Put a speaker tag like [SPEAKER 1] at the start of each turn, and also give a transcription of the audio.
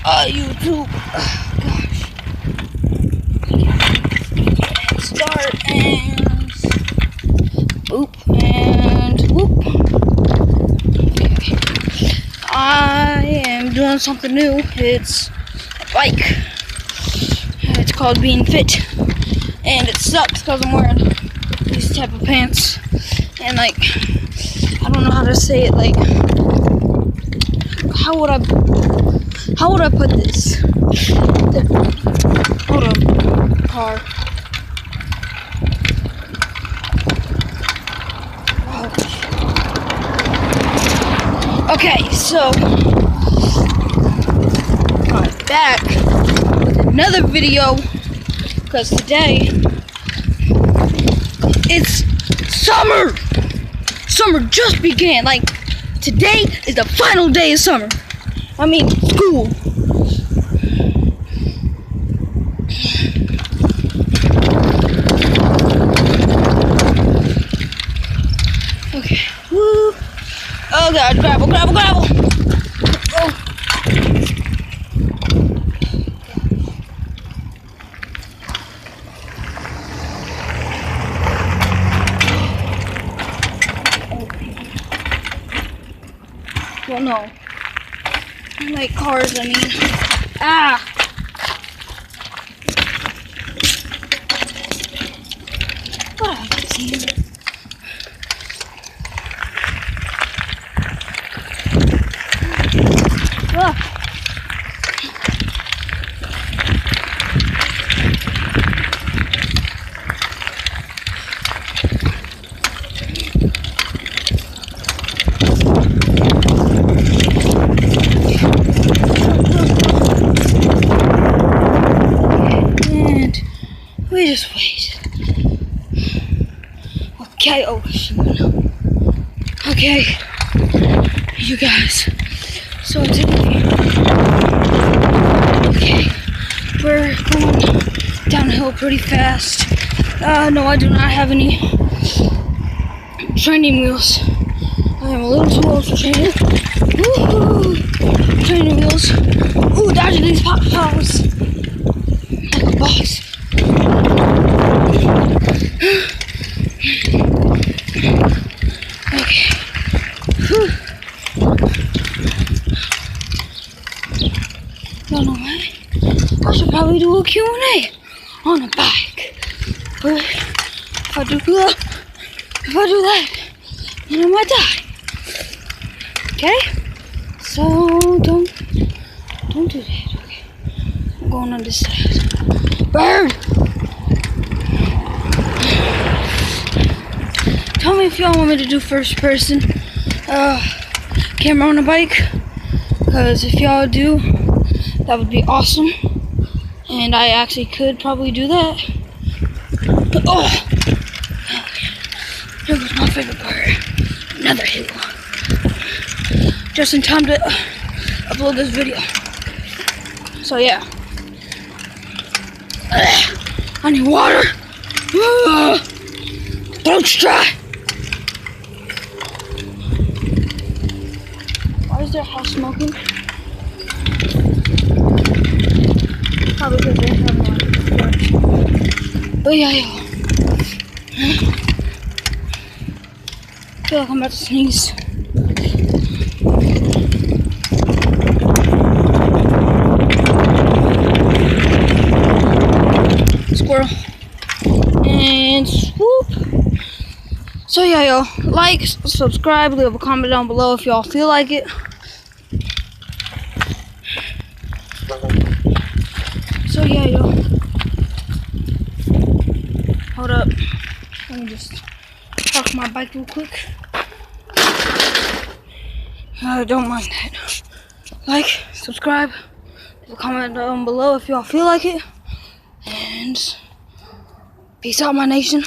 [SPEAKER 1] YouTube. Oh, gosh. Start and boop and whoop. Okay. I am doing something new. It's a bike. It's called Being Fit, and it sucks because I'm wearing these type of pants, and like I don't know how to say it. Like, how would I put this? Hold on, car. Okay, so I'm back with another video because today it's summer. Summer just began. Like, today is the final day of summer. I mean, school. Okay. Woo. Oh God, gravel. Oh. Well, no. I like cars, I mean. Ah! Ah, see. Ah. We just wait. Okay, oh shoot. Okay, you guys. So today, okay, we're going downhill pretty fast. No, I do not have any training wheels. I am a little too old for training. Woohoo! Training wheels. Ooh, dodging these potholes like a boss. Okay. Whew. Don't know why. I should probably do a Q&A on a bike. But if I do that, then I might die. Okay? So don't do that. Okay. I'm going on this side. Bird! Tell me if y'all want me to do first person camera on a bike, because if y'all do, that would be awesome, and I actually could probably do that. Oh, here goes my favorite part, another hill, just in time to upload this video. So yeah, I need water. Don't try. Why is their house smoking? Probably because they have one. But yeah. I feel like I'm about to sneeze. Squirrel. And swoop. So yeah, y'all, like, subscribe, leave a comment down below if y'all feel like it. So yeah, y'all. Hold up. Let me just park my bike real quick. Don't mind that. Like, subscribe, leave a comment down below if y'all feel like it. And peace out, my nation.